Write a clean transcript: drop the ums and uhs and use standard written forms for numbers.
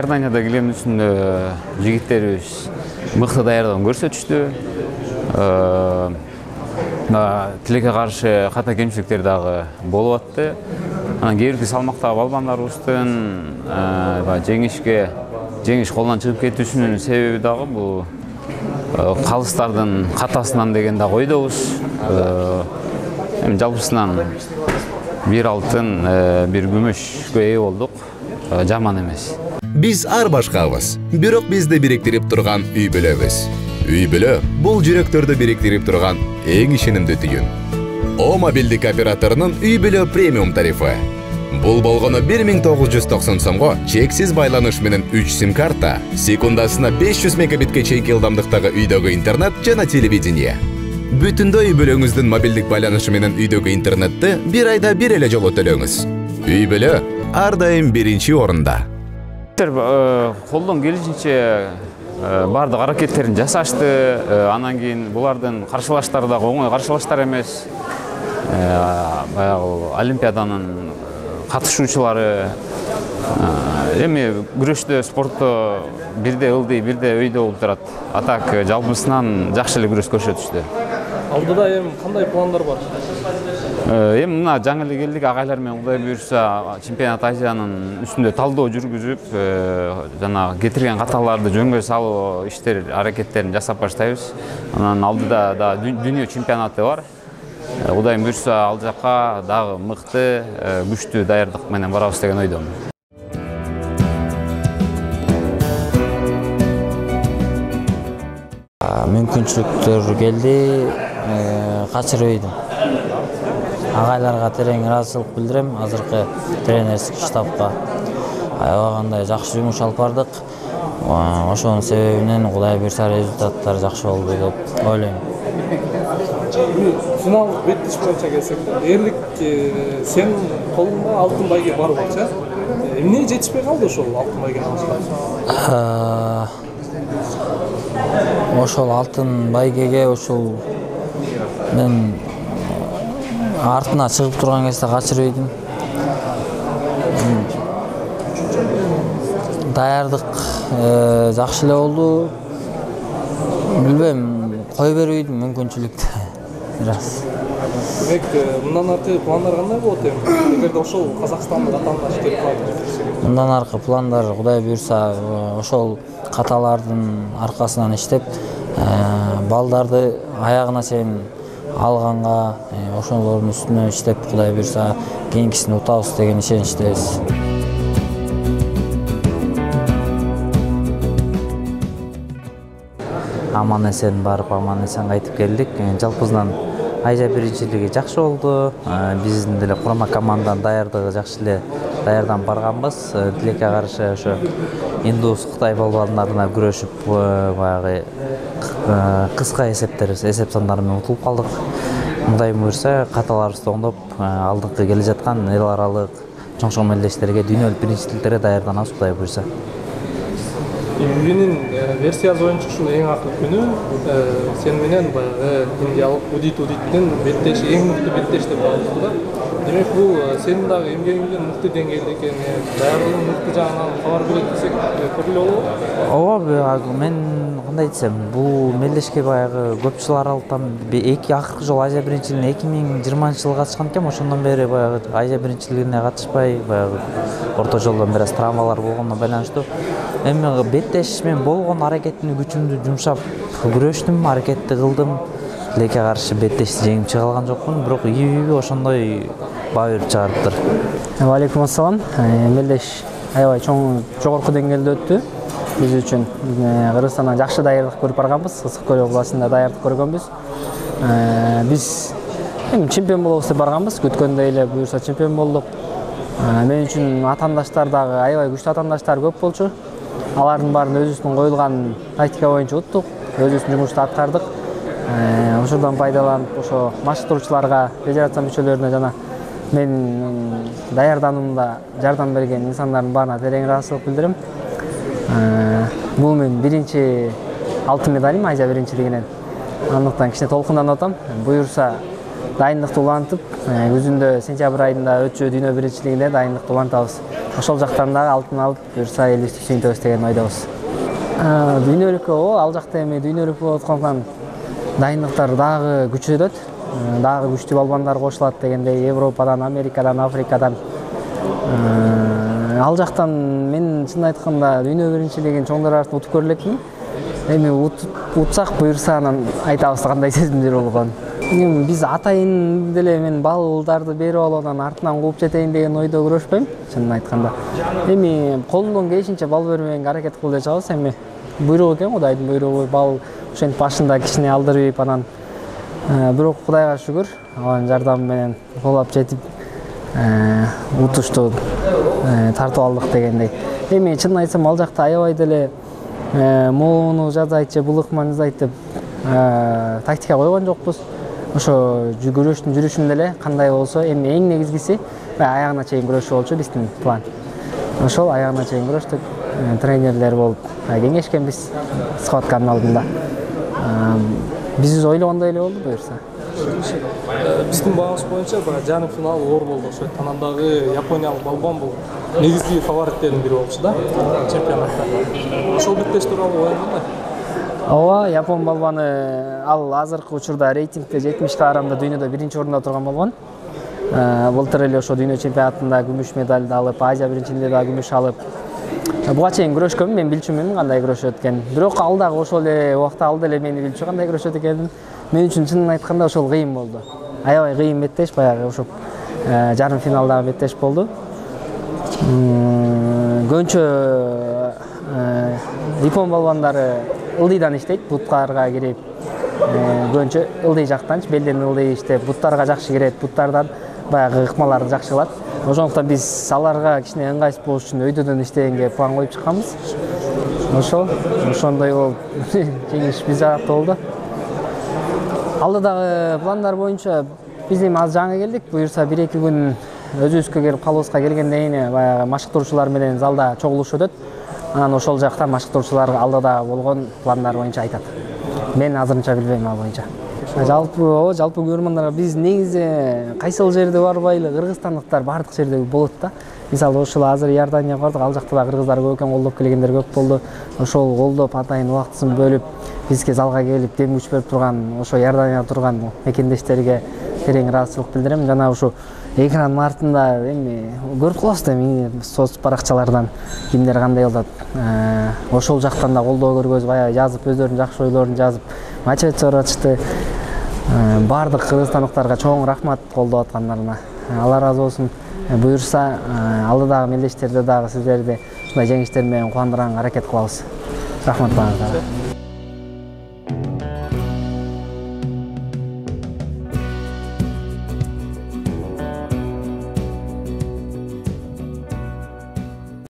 Иорданияда келген үстүндө жигиттерибиз мыкты даярдыгын көрсөтүштү. Тилекке каршы ката кемчиликтер дагы болуп атты. Анан кээ бирки салмактагы балбандарыбыздын жеңиш колунан чыгып кетүүсүнүн себеби дагы бул калыстардын катасынан деген да ойдобуз. Эми жалпысынан бир алтын, бир күмүшкө ээ болдук. Жаман эмес. Биз ар башкабыз, бирок бизди бириктирип турган үй бүлөбүз. Үй бүлө бул жүрөктөрдү бириктирип турган эң ишенимдүү түйүн. О мобилдик операторунун үй бүлө премиум тарифы. Бул болгону 1990 сомго чексиз байланыш менен 3 сим-карта, секундасына 500 мегабитке чейинки ылдамдыктагы үйдөгү интернет жана телевидение. Бүтүндө үй бүлөңүздүн мобилдик байланышы менен үйдөгү интернетти бир айда бир эле жолу төлөңүз. Үй бүлө ар дайым биринчи орунда. Колдон келишинче бардык аракеттерин жасашты. Анан кийин булардын каршылаштары дагы оңой каршылаштар эмес. Баягы олимпиаданын катышуучулары эми күрөштө, спортто бирде ылдый, бирде өйдө болуп турат. Атак жалпысынан жакшы эле күрөш көрсөтүштү. Алдыда эми кандай пландар бар? Эми мына жаңы эле келдик, агайлар менен Кудай буйрса чемпионат Азиянын үстүндө талдоо жүргүзүп, жана кетирген каталарды жөнгө салуу иштер, аракеттерин жасап баштайбыз. Анан алдыда да дүйнө чемпионаты бар. Кудайым буйрса ал жакка дагы мыкты, күчтүү даярдык менен барабыз деген ойдомун. Мүмкүнчүлүктөр келди, качырбайдым. Агайларга терең ыраазычылык билдирем, азыркы тренерский штабка. Аябагандай жакшы жумуш алып бардык. Ошонун себебинен Кудай буйрса результаттар жакшы болду деп ойлойм. Финалдык беттиш боюнча келсек, эрлик сен колуңда алтын байге бар болчу. Эмне жетишпей калды ошол алтын байгени алышка? Ошол алтын байгеге ушул мен артына чыгып турган кезде качырбайдым. Даярдык жакшы эле болду. Билбейм, кой бербейдим мүмкүнчүлүктү. Демек, мындан аркы пландар кандай болот эми? Эгерде ошол Казакстандык атаандаш келип калат. Мындан аркы пландар Кудай буйрса ошол каталардын аркасынан иштеп, балдарды аягына чейин алганга, ошолордун үстүнө иштеп, Кудай буйрса кийинкисин утабыз деген ишеничтебиз. Аман эсен барып, аман эсен кайтып келдик. Жалпысынан Азия биринчилиги жакшы болду. Биздин деле курама команданын даярдыгы жакшы эле даярданып барганбыз. Тилекке каршы ошо Индус Кытай балбандарына күрөшүп, баягы кыска эсеп сандары менен утулуп калдык. Кудай буйрса каталарыбызды оңдоп, алдыңкы келе жаткан эл аралык чоң мелдештерге, дүйнөлүк биринчиликтерге даярданабыз, Кудай буйрса. Бүгүнүн версиясы боюнча ушул эң акыркы күнү сен менен баягы индиялык Удиттин беттеш, эң мыкты беттеш деп аталды да. Демек бул сенин дагы эмгегиңдин мыкты деңгээлде экенин, даярдыгың мыкты жагынан кабар берет десек көрүлө болобу? Ооба, мен кандай десем, бул мелдешке баягы көпчүл аралыктан эки акыркы жолу Азия биринчилигине 2020-жылы катышкан экем. Ошондон бери баягы Азия биринчилигине катышпай, баягы орто жолдон бир аз травмалар болгондо байланыштуу. Эми беттеш мен болгон аракеттин күчүмдү жумшап күрөштүм, аракетти кылдым. Тилекке каршы беттешти жеңип чыга алган жокмун, бирок ийби ошондой баа берип чыгарыптыр. Алейкум ассалам. Мелдеш аябай чоң жогорку деңгээлде өттү. Биз үчүн Кыргызстандан жакшы даярдык көрүп барганбыз. Ысык көл областында даярдык көргөнбүз. Биз чемпион болобуз деп барганбыз. Күткөндөй эле буйрса чемпион болдук. Мен үчүн атаандаштар дагы аябай күчтүү атаандаштар көп болчу. Алардын баарын өзүбүздүн коюлган тактика боюнча уттук, өзүбүздүн жумушту аткардык. Ошодон пайдаланып, ошо машыктыруучуларга, федерация мүчөлөрүнө жана мен даярдануумда жардам берген инсандардын баарына терең ыраазычылык билдирем. Бул мен биринчи алтын медалим Азия биринчилигинен. Андыктан кичине толкунданып атам. Буйрса дайындыкты улантып, күзүндө сентябрь айында өтчү дүйнө биринчилигинде дайындыкты улантабыз. Ошол жактан дагы алтын алып, буюрса элибизди сүйүнтөбүз деген ойдобуз. Дүйнөлүк ал жакта эми дүйнөлүк болуп аткандыктан дайындыктар дагы күчөйөт, дагы күчтүү балбандар кошулат дегендей, Европадан, Америкадан, Африкадан. Ал жактан мен чын айтканда дүйнө биринчилигин чоңдор арасында утуп көрө элекмин. Эми утсак буюрса анан айтабыз кандай сезимдер болгонун. Биз атайын деле мен балдарды берип алып анан артынан кууп жетейин деген ойдо күрөшпөйм, чынын айтканда. Эми колунан келишинче бал бермегенге аракет кылып жатабыз. Эми буйрук экен, Кудайдын буйругу, бал ошентип башында кичине алдырып анан бирок Кудайга шүгүр, анын жардамы менен колап жетип утушту тартып алдык дегендей. Эми чынын айтсам ал жакта аябай деле мууну жазайт же булыкман жазайт деп тактика койгон жокпуз. Ошо күрөштүн жүрүшүн деле кандай болсо, эми эң негизгиси аягына чейин күрөшүү болчу биздин план. Ошол аягына чейин күрөштүк. Тренерлер болуп кеңешкенбиз схватканын алдында. Биз ойлогондой эле болду буюрса. Биздин багыбыз боюнча жарым финал оор болду. Ошо анан дагы Япониялык балбан бул негизги фавориттердин бири болчу да чемпионатта. Ошол беттеш тууралуу оюң кандай? Ооба, Япон балбаны ал азыркы учурда рейтингде 70 карамда дүйнөдө биринчи орунда турган болгон. Былтыр эле ошо дүйнө чемпионатында күмүш медалды алып, Азия биринчилигинде да күмүш алып. Буга чейин күрөшкөнмүн, мен билчүмүн кандай күрөшөт экенин. Бирок ал дагы ошол эле убакта ал деле мени билчү кандай күрөшөт экенин. Мен үчүн чынын айтканда ошол кыйын болду. Аябай кыйын беттеш, баягы ошо жарым финалдагы беттеш болду. Көбүнчө Япон балбандары ылдыйдан иштейт, буттарга кирип, көбүнчө ылдый жактанчы, белден ылдый иштеп, буттарга жакшы кирет, буттардан баягы ыкмаларды жакшы кылат. Ошондуктан биз аларга кичине ыңгайсыз болуш үчүн өйдөдөн иштегенге план коюп чыкканбыз. Ошондой болуп жеңиш биз жакта болду. Алдыдагы пландар боюнча биз эми аз жаңы келдик, буюрса 1-2 күн өзүбүзгө келип калыбызга келгенден кийин баягы машыктыруучулар менен залда чогулуш өтөт. Анан ошол жакта машыктыруучулар алдыда болгон пландар боюнча айтат. Мен азырынча билбейм ал боюнча. Жалпы көрөрмандарга биз негизи кайсыл жерде барбайлы, кыргызстандыктар бардык жерде болот да. Мисалы ошол азыр Иорданияга бардык, ал жакта да кыргыздар көп экен, колдоп келгендер көп болду. Ошол колдоп атайын убактысын бөлүп, бизге залга келип дем күч берип турган, ошо Иорданияда турган мекендештерге терең ыраазычылык билдирем. Жана ошо экранын артында эми көрүп каласыз да эми соц баракчалардан кимдер кандай болот. Ошол жактан да колдоо көргөзүп, аябай жазып, өздөрүнүн жакшы ойлорун жазып, мотивация беришти. Бардык кыргызстандыктарга чоң рахмат колдоп аткандарына. Алла ыраазы болсун. Буюрса, алдыдагы мелдештерде дагы сиздерди ушундай жеңиштер менен кубандырганга аракет кылабыз. Рахмат баарыңыздарга.